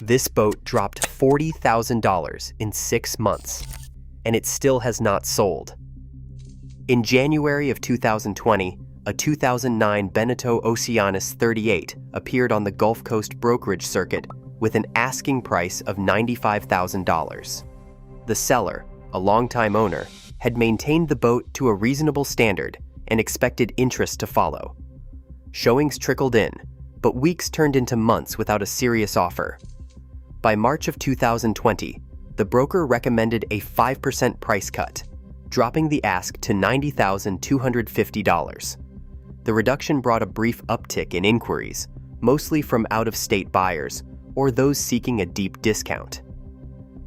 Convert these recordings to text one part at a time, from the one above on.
This boat dropped $40,000 in 6 months, and it still has not sold. In January of 2020, a 2009 Beneteau Oceanis 38 appeared on the Gulf Coast brokerage circuit with an asking price of $95,000. The seller, a longtime owner, had maintained the boat to a reasonable standard and expected interest to follow. Showings trickled in, but weeks turned into months without a serious offer. By March of 2020, the broker recommended a 5% price cut, dropping the ask to $90,250. The reduction brought a brief uptick in inquiries, mostly from out-of-state buyers or those seeking a deep discount.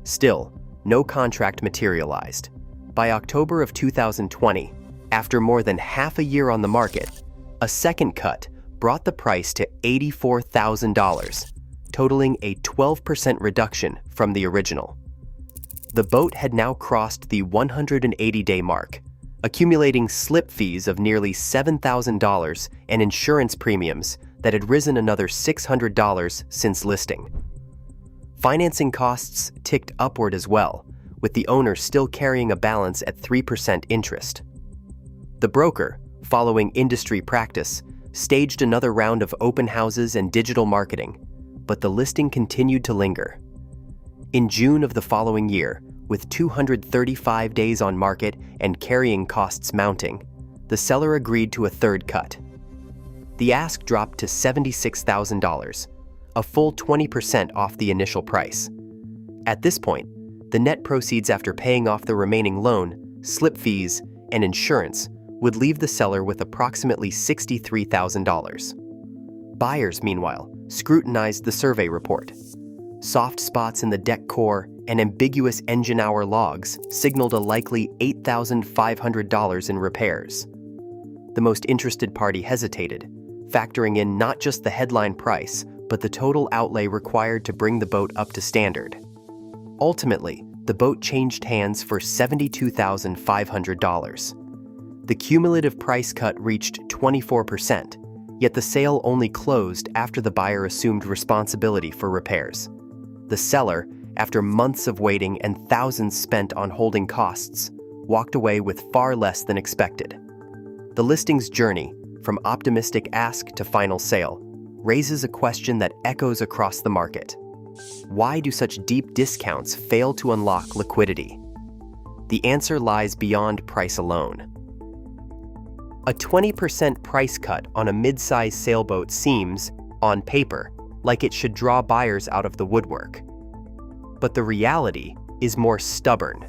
Still, no contract materialized. By October of 2020, after more than half a year on the market, a second cut brought the price to $84,000, totaling a 12% reduction from the original. The boat had now crossed the 180-day mark, accumulating slip fees of nearly $7,000 and insurance premiums that had risen another $600 since listing. Financing costs ticked upward as well, with the owner still carrying a balance at 3% interest. The broker, following industry practice, staged another round of open houses and digital marketing, but the listing continued to linger. In June of the following year, with 235 days on market and carrying costs mounting, the seller agreed to a third cut. The ask dropped to $76,000, a full 20% off the initial price. At this point, the net proceeds after paying off the remaining loan, slip fees, and insurance would leave the seller with approximately $63,000. Buyers, meanwhile, scrutinized the survey report. Soft spots in the deck core and ambiguous engine hour logs signaled a likely $8,500 in repairs. The most interested party hesitated, factoring in not just the headline price, but the total outlay required to bring the boat up to standard. Ultimately, the boat changed hands for $72,500. The cumulative price cut reached 24%, yet the sale only closed after the buyer assumed responsibility for repairs. The seller, after months of waiting and thousands spent on holding costs, walked away with far less than expected. The listing's journey, from optimistic ask to final sale, raises a question that echoes across the market. Why do such deep discounts fail to unlock liquidity? The answer lies beyond price alone. A 20% price cut on a mid-size sailboat seems, on paper, like it should draw buyers out of the woodwork. But the reality is more stubborn.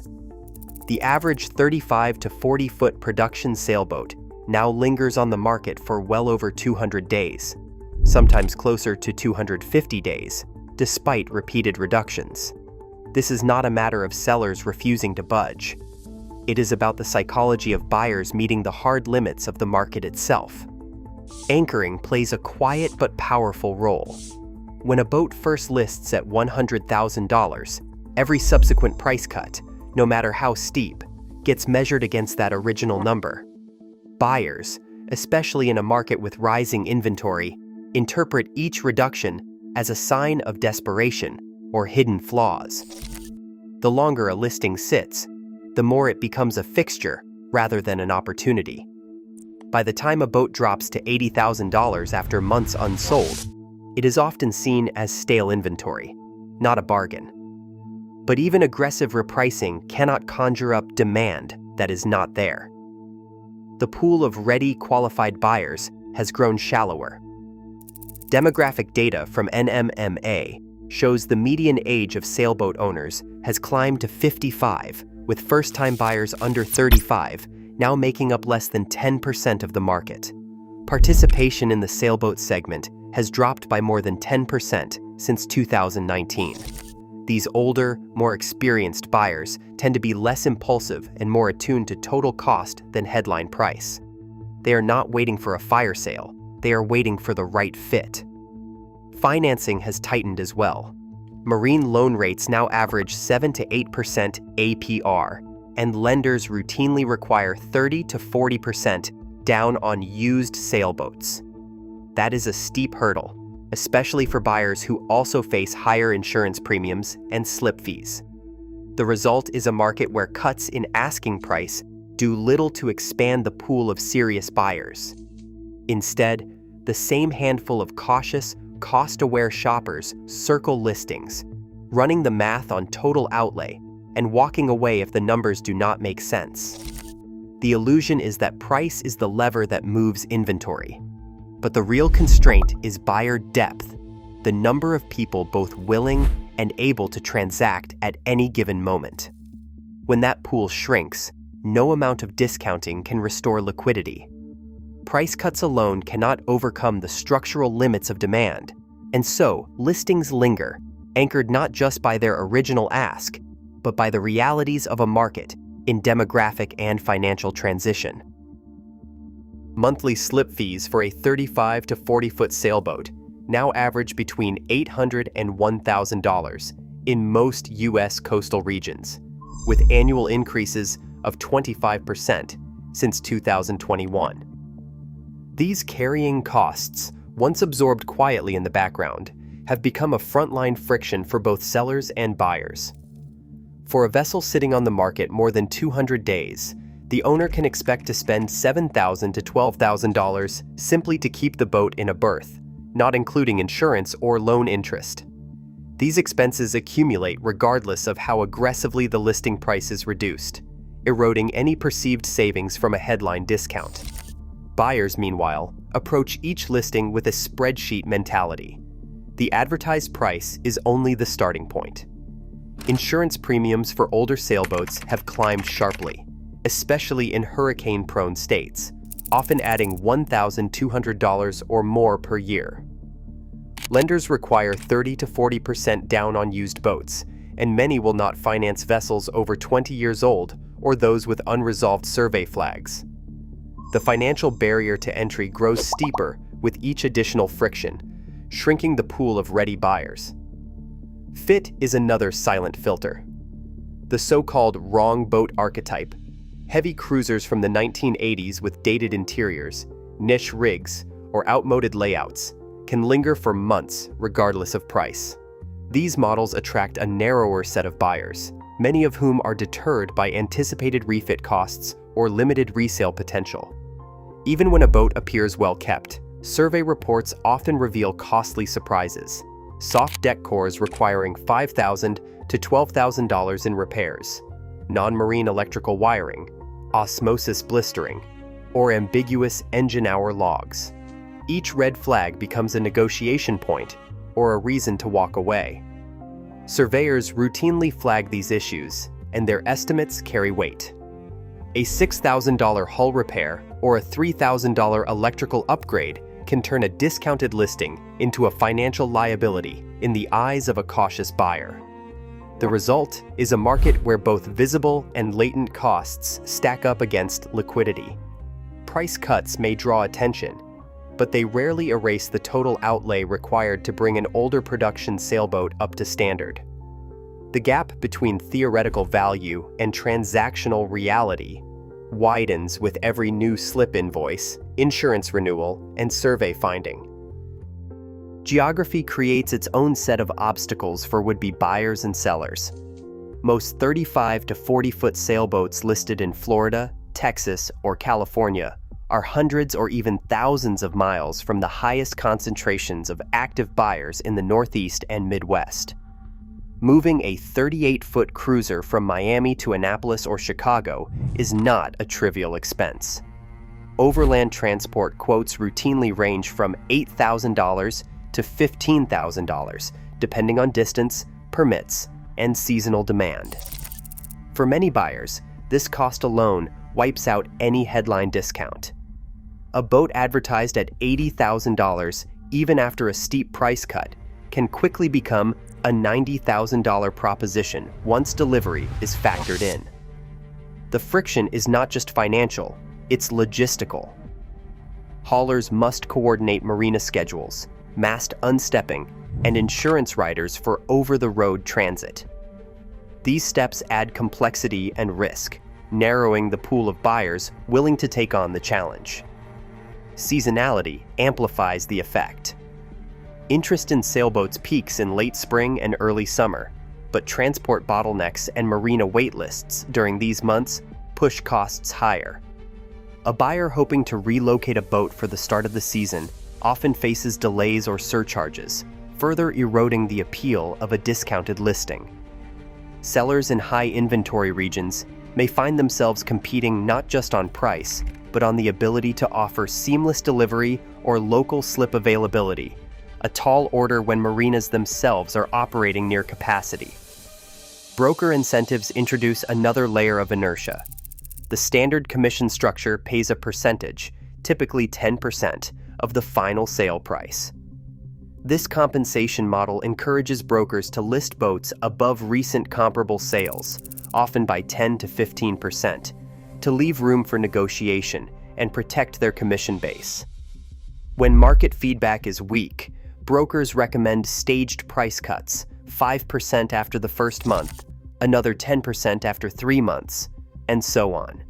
The average 35 to 40-foot production sailboat now lingers on the market for well over 200 days, sometimes closer to 250 days, despite repeated reductions. This is not a matter of sellers refusing to budge. It is about the psychology of buyers meeting the hard limits of the market itself. Anchoring plays a quiet but powerful role. When a boat first lists at $100,000, every subsequent price cut, no matter how steep, gets measured against that original number. Buyers, especially in a market with rising inventory, interpret each reduction as a sign of desperation or hidden flaws. The longer a listing sits, the more it becomes a fixture rather than an opportunity. By the time a boat drops to $80,000 after months unsold, it is often seen as stale inventory, not a bargain. But even aggressive repricing cannot conjure up demand that is not there. The pool of ready, qualified buyers has grown shallower. Demographic data from NMMA shows the median age of sailboat owners has climbed to 55, with first-time buyers under 35 now making up less than 10% of the market. Participation in the sailboat segment has dropped by more than 10% since 2019. These older, more experienced buyers tend to be less impulsive and more attuned to total cost than headline price. They are not waiting for a fire sale, they are waiting for the right fit. Financing has tightened as well. Marine loan rates now average 7 to 8% APR, and lenders routinely require 30 to 40% down on used sailboats. That is a steep hurdle, especially for buyers who also face higher insurance premiums and slip fees. The result is a market where cuts in asking price do little to expand the pool of serious buyers. Instead, the same handful of cautious, cost-aware shoppers circle listings, running the math on total outlay and walking away if the numbers do not make sense. The illusion is that price is the lever that moves inventory. But the real constraint is buyer depth, the number of people both willing and able to transact at any given moment. When that pool shrinks, no amount of discounting can restore liquidity. Price cuts alone cannot overcome the structural limits of demand, and so listings linger, anchored not just by their original ask, but by the realities of a market in demographic and financial transition. Monthly slip fees for a 35 to 40-foot sailboat now average between $800 and $1,000 in most U.S. coastal regions, with annual increases of 25% since 2021. These carrying costs, once absorbed quietly in the background, have become a frontline friction for both sellers and buyers. For a vessel sitting on the market more than 200 days, the owner can expect to spend $7,000 to $12,000 simply to keep the boat in a berth, not including insurance or loan interest. These expenses accumulate regardless of how aggressively the listing price is reduced, eroding any perceived savings from a headline discount. Buyers, meanwhile, approach each listing with a spreadsheet mentality. The advertised price is only the starting point. Insurance premiums for older sailboats have climbed sharply, especially in hurricane-prone states, often adding $1,200 or more per year. Lenders require 30 to 40% down on used boats, and many will not finance vessels over 20 years old or those with unresolved survey flags. The financial barrier to entry grows steeper with each additional friction, shrinking the pool of ready buyers. Fit is another silent filter. The so-called wrong boat archetype, heavy cruisers from the 1980s with dated interiors, niche rigs, or outmoded layouts, can linger for months regardless of price. These models attract a narrower set of buyers, many of whom are deterred by anticipated refit costs or limited resale potential. Even when a boat appears well kept, survey reports often reveal costly surprises. Soft deck cores requiring $5,000 to $12,000 in repairs, non-marine electrical wiring, osmosis blistering, or ambiguous engine hour logs. Each red flag becomes a negotiation point or a reason to walk away. Surveyors routinely flag these issues, and their estimates carry weight. A $6,000 hull repair or a $3,000 electrical upgrade can turn a discounted listing into a financial liability in the eyes of a cautious buyer. The result is a market where both visible and latent costs stack up against liquidity. Price cuts may draw attention, but they rarely erase the total outlay required to bring an older production sailboat up to standard. The gap between theoretical value and transactional reality widens with every new slip invoice, insurance renewal, and survey finding. Geography creates its own set of obstacles for would-be buyers and sellers. Most 35 to 40-foot sailboats listed in Florida, Texas, or California are hundreds or even thousands of miles from the highest concentrations of active buyers in the Northeast and Midwest. Moving a 38-foot cruiser from Miami to Annapolis or Chicago is not a trivial expense. Overland transport quotes routinely range from $8,000 to $15,000, depending on distance, permits, and seasonal demand. For many buyers, this cost alone wipes out any headline discount. A boat advertised at $80,000, even after a steep price cut, can quickly become a $90,000 proposition once delivery is factored in. The friction is not just financial, it's logistical. Haulers must coordinate marina schedules, mast unstepping, and insurance riders for over-the-road transit. These steps add complexity and risk, narrowing the pool of buyers willing to take on the challenge. Seasonality amplifies the effect. Interest in sailboats peaks in late spring and early summer, but transport bottlenecks and marina waitlists during these months push costs higher. A buyer hoping to relocate a boat for the start of the season often faces delays or surcharges, further eroding the appeal of a discounted listing. Sellers in high inventory regions may find themselves competing not just on price, but on the ability to offer seamless delivery or local slip availability, a tall order when marinas themselves are operating near capacity. Broker incentives introduce another layer of inertia. The standard commission structure pays a percentage, typically 10%, of the final sale price. This compensation model encourages brokers to list boats above recent comparable sales, often by 10 to 15%, to leave room for negotiation and protect their commission base. When market feedback is weak, brokers recommend staged price cuts, 5% after the first month, another 10% after 3 months, and so on.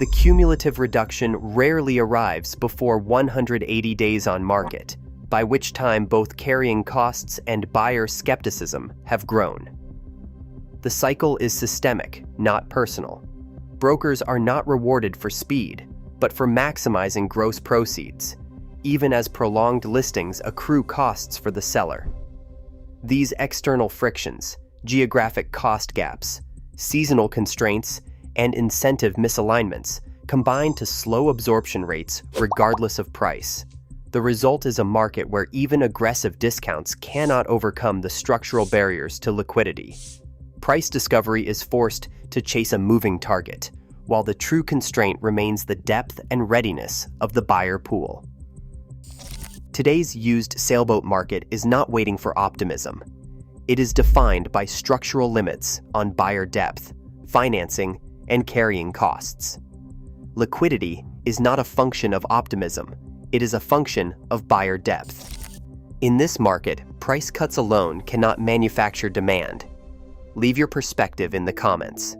The cumulative reduction rarely arrives before 180 days on market, by which time both carrying costs and buyer skepticism have grown. The cycle is systemic, not personal. Brokers are not rewarded for speed, but for maximizing gross proceeds, even as prolonged listings accrue costs for the seller. These external frictions, geographic cost gaps, seasonal constraints, and incentive misalignments combine to slow absorption rates regardless of price. The result is a market where even aggressive discounts cannot overcome the structural barriers to liquidity. Price discovery is forced to chase a moving target, while the true constraint remains the depth and readiness of the buyer pool. Today's used sailboat market is not waiting for optimism. It is defined by structural limits on buyer depth, financing, and carrying costs. Liquidity is not a function of optimism, it is a function of buyer depth. In this market, price cuts alone cannot manufacture demand. Leave your perspective in the comments.